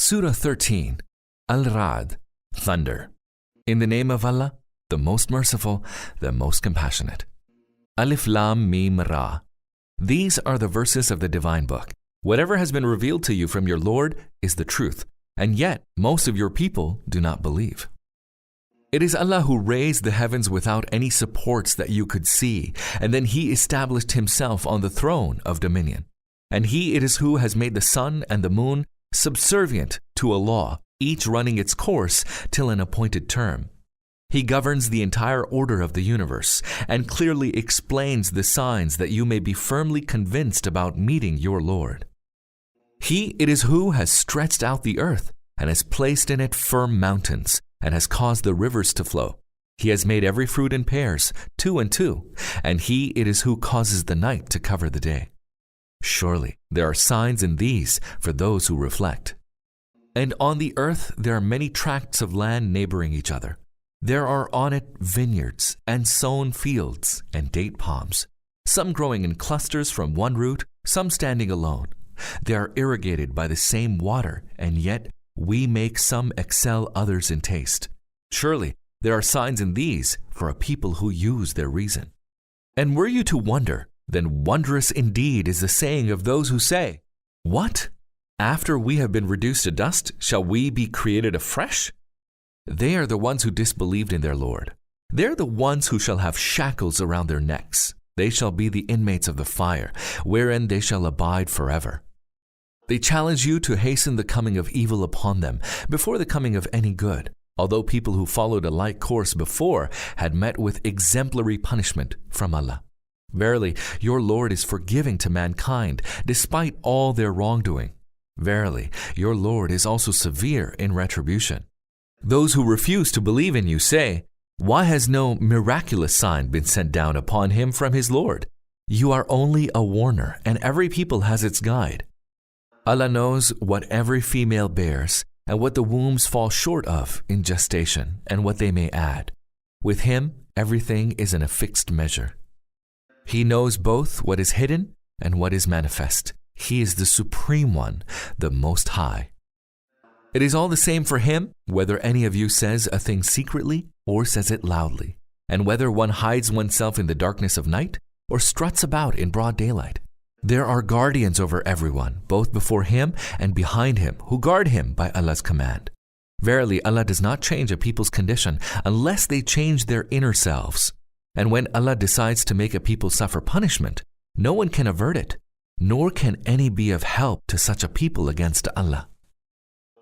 Surah 13, Al-Ra'd, Thunder. In the name of Allah, the most merciful, the most compassionate. Alif Lam Mim Ra. These are the verses of the divine book. Whatever has been revealed to you from your Lord is the truth, and yet most of your people do not believe. It is Allah who raised the heavens without any supports that you could see, and then He established Himself on the throne of dominion. And He it is who has made the sun and the moon subservient to a law, each running its course till an appointed term. He governs the entire order of the universe and clearly explains the signs that you may be firmly convinced about meeting your Lord. He it is who has stretched out the earth and has placed in it firm mountains and has caused the rivers to flow. He has made every fruit in pairs, 2 and 2, and He it is who causes the night to cover the day. Surely there are signs in these for those who reflect. And on the earth there are many tracts of land neighboring each other. There are on it vineyards and sown fields and date palms, some growing in clusters from one root, some standing alone. They are irrigated by the same water, and yet we make some excel others in taste. Surely there are signs in these for a people who use their reason. And were you to wonder, then wondrous indeed is the saying of those who say, "What? After we have been reduced to dust, shall we be created afresh?" They are the ones who disbelieved in their Lord. They are the ones who shall have shackles around their necks. They shall be the inmates of the fire, wherein they shall abide forever. They challenge you to hasten the coming of evil upon them before the coming of any good, although people who followed a like course before had met with exemplary punishment from Allah. Verily, your Lord is forgiving to mankind despite all their wrongdoing. Verily, your Lord is also severe in retribution. Those who refuse to believe in you say, "Why has no miraculous sign been sent down upon him from his Lord?" You are only a warner, and every people has its guide. Allah knows what every female bears and what the wombs fall short of in gestation and what they may add. With Him, everything is in a fixed measure. He knows both what is hidden and what is manifest. He is the Supreme One, the Most High. It is all the same for Him whether any of you says a thing secretly or says it loudly, and whether one hides oneself in the darkness of night or struts about in broad daylight. There are guardians over everyone, both before Him and behind Him, who guard Him by Allah's command. Verily, Allah does not change a people's condition unless they change their inner selves. And when Allah decides to make a people suffer punishment, no one can avert it, nor can any be of help to such a people against Allah.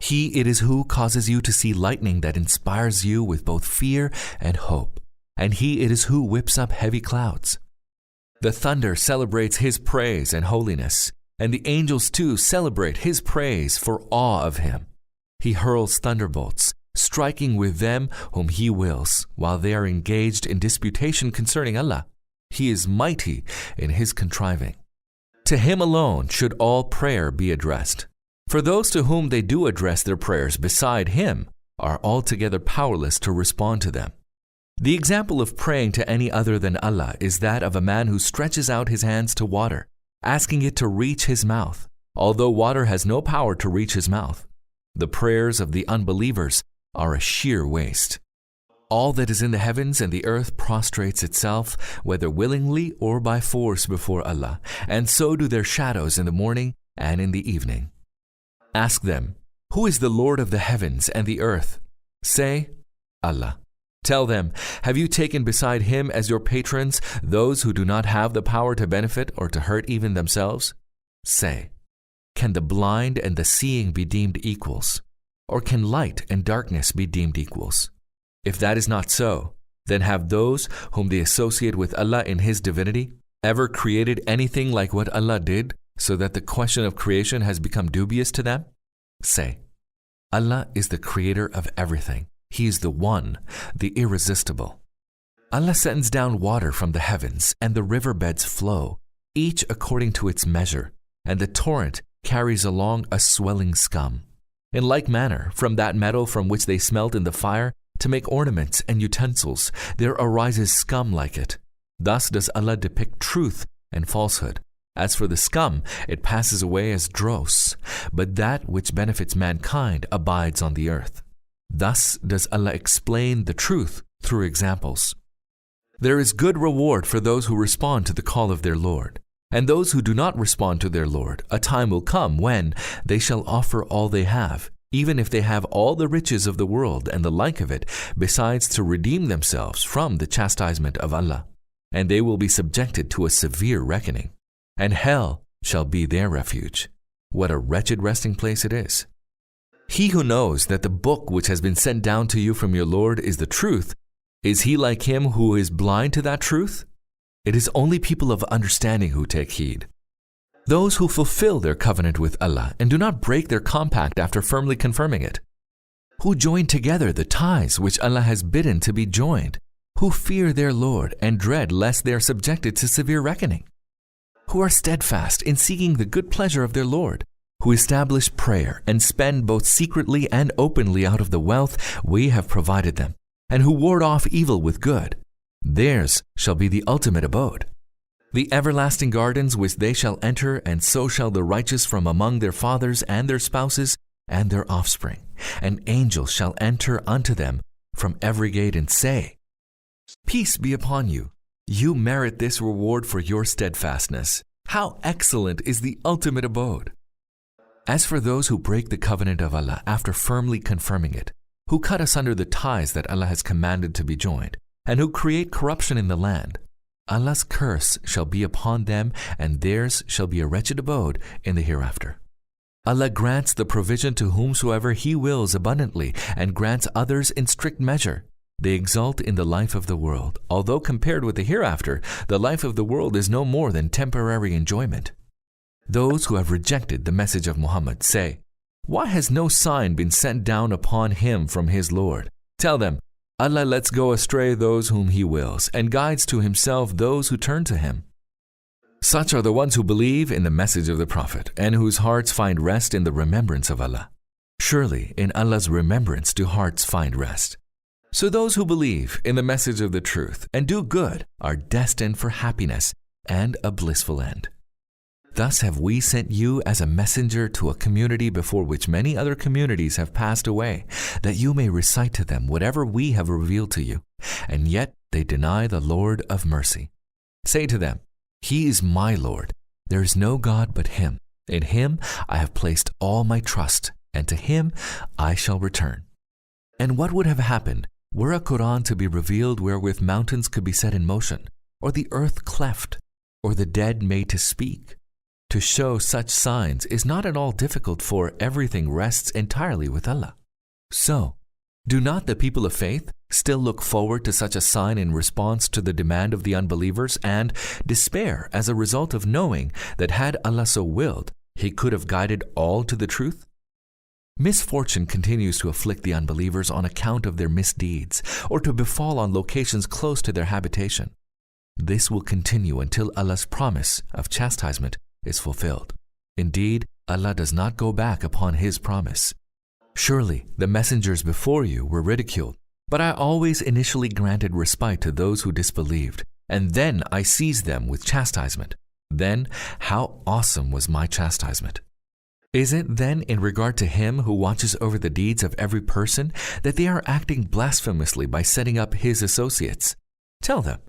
He it is who causes you to see lightning that inspires you with both fear and hope, and He it is who whips up heavy clouds. The thunder celebrates His praise and holiness, and the angels too celebrate His praise for awe of Him. He hurls thunderbolts, striking with them whom He wills, while they are engaged in disputation concerning Allah. He is mighty in His contriving. To Him alone should all prayer be addressed. For those to whom they do address their prayers beside Him are altogether powerless to respond to them. The example of praying to any other than Allah is that of a man who stretches out his hands to water, asking it to reach his mouth, although water has no power to reach his mouth. The prayers of the unbelievers are a sheer waste. All that is in the heavens and the earth prostrates itself, whether willingly or by force, before Allah, and so do their shadows in the morning and in the evening. Ask them, "Who is the Lord of the heavens and the earth?" Say, "Allah." Tell them, "Have you taken beside Him as your patrons those who do not have the power to benefit or to hurt even themselves?" Say, "Can the blind and the seeing be deemed equals? Or can light and darkness be deemed equals? If that is not so, then have those whom they associate with Allah in His divinity ever created anything like what Allah did, so that the question of creation has become dubious to them?" Say, "Allah is the creator of everything. He is the One, the Irresistible. Allah sends down water from the heavens, and the riverbeds flow, each according to its measure, and the torrent carries along a swelling scum. In like manner, from that metal from which they smelt in the fire to make ornaments and utensils, there arises scum like it. Thus does Allah depict truth and falsehood. As for the scum, it passes away as dross, but that which benefits mankind abides on the earth. Thus does Allah explain the truth through examples. There is good reward for those who respond to the call of their Lord. And those who do not respond to their Lord, a time will come when they shall offer all they have, even if they have all the riches of the world and the like of it, besides to redeem themselves from the chastisement of Allah. And they will be subjected to a severe reckoning. And hell shall be their refuge. What a wretched resting place it is. He who knows that the book which has been sent down to you from your Lord is the truth, is he like him who is blind to that truth? It is only people of understanding who take heed. Those who fulfill their covenant with Allah and do not break their compact after firmly confirming it. Who join together the ties which Allah has bidden to be joined. Who fear their Lord and dread lest they are subjected to severe reckoning. Who are steadfast in seeking the good pleasure of their Lord. Who establish prayer and spend both secretly and openly out of the wealth we have provided them. And who ward off evil with good. Theirs shall be the ultimate abode. The everlasting gardens which they shall enter, and so shall the righteous from among their fathers and their spouses and their offspring. And angels shall enter unto them from every gate and say, Peace be upon you. You merit this reward for your steadfastness. How excellent is the ultimate abode. As for those who break the covenant of Allah after firmly confirming it, who cut asunder the ties that Allah has commanded to be joined, and who create corruption in the land, Allah's curse shall be upon them, and theirs shall be a wretched abode in the hereafter. Allah grants the provision to whomsoever He wills abundantly, and grants others in strict measure. They exult in the life of the world, although compared with the hereafter, the life of the world is no more than temporary enjoyment. Those who have rejected the message of Muhammad say, Why has no sign been sent down upon him from his Lord? Tell them, Allah lets go astray those whom He wills, and guides to Himself those who turn to Him. Such are the ones who believe in the message of the Prophet, and whose hearts find rest in the remembrance of Allah. Surely in Allah's remembrance do hearts find rest. So those who believe in the message of the truth and do good are destined for happiness and a blissful end. Thus have we sent you as a messenger to a community before which many other communities have passed away, that you may recite to them whatever we have revealed to you, and yet they deny the Lord of mercy. Say to them, He is my Lord. There is no God but Him. In Him I have placed all my trust, and to Him I shall return. And what would have happened were a Quran to be revealed wherewith mountains could be set in motion, or the earth cleft, or the dead made to speak? To show such signs is not at all difficult, for everything rests entirely with Allah. So, do not the people of faith still look forward to such a sign in response to the demand of the unbelievers, and despair as a result of knowing that had Allah so willed, He could have guided all to the truth? Misfortune continues to afflict the unbelievers on account of their misdeeds, or to befall on locations close to their habitation. This will continue until Allah's promise of chastisement is fulfilled. Indeed, Allah does not go back upon His promise. Surely the messengers before you were ridiculed, but I always initially granted respite to those who disbelieved, and then I seized them with chastisement. Then how awesome was my chastisement! Is it then in regard to Him who watches over the deeds of every person that they are acting blasphemously by setting up His associates? Tell them,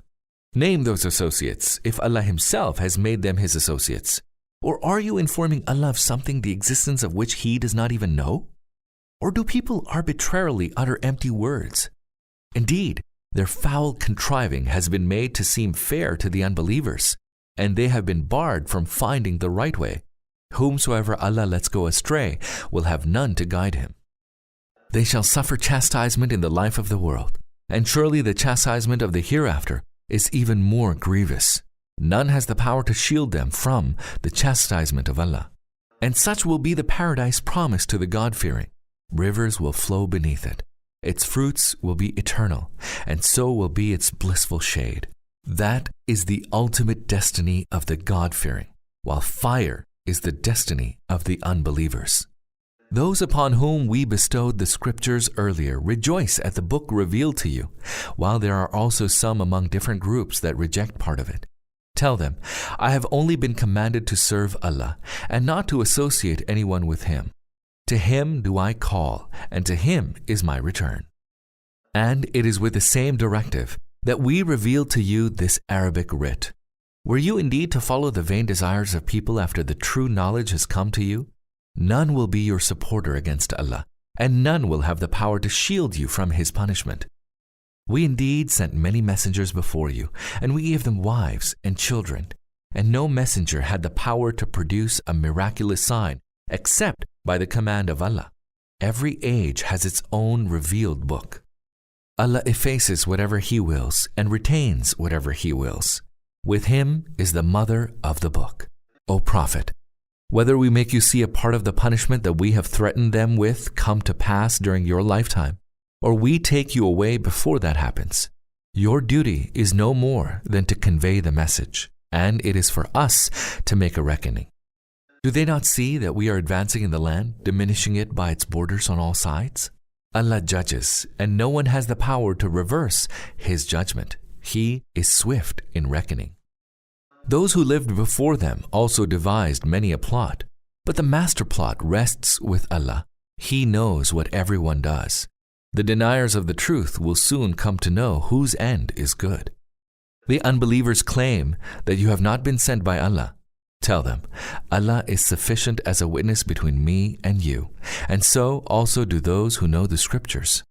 name those associates if Allah Himself has made them His associates. Or are you informing Allah of something the existence of which He does not even know? Or do people arbitrarily utter empty words? Indeed, their foul contriving has been made to seem fair to the unbelievers, and they have been barred from finding the right way. Whomsoever Allah lets go astray will have none to guide him. They shall suffer chastisement in the life of the world, and surely the chastisement of the hereafter is even more grievous. None has the power to shield them from the chastisement of Allah. And such will be the paradise promised to the God-fearing. Rivers will flow beneath it. Its fruits will be eternal, and so will be its blissful shade. That is the ultimate destiny of the God-fearing, while fire is the destiny of the unbelievers. Those upon whom we bestowed the scriptures earlier rejoice at the book revealed to you, while there are also some among different groups that reject part of it. Tell them, I have only been commanded to serve Allah and not to associate anyone with Him. To Him do I call, and to Him is my return. And it is with the same directive that we revealed to you this Arabic writ. Were you indeed to follow the vain desires of people after the true knowledge has come to you? None will be your supporter against Allah, and none will have the power to shield you from His punishment. We indeed sent many messengers before you, and we gave them wives and children, and no messenger had the power to produce a miraculous sign except by the command of Allah. Every age has its own revealed book. Allah effaces whatever He wills and retains whatever He wills. With Him is the mother of the book. O Prophet, whether we make you see a part of the punishment that we have threatened them with come to pass during your lifetime, or we take you away before that happens, your duty is no more than to convey the message, and it is for us to make a reckoning. Do they not see that we are advancing in the land, diminishing it by its borders on all sides? Allah judges, and no one has the power to reverse His judgment. He is swift in reckoning. Those who lived before them also devised many a plot, but the master plot rests with Allah. He knows what everyone does. The deniers of the truth will soon come to know whose end is good. The unbelievers claim that you have not been sent by Allah. Tell them, Allah is sufficient as a witness between me and you, and so also do those who know the scriptures.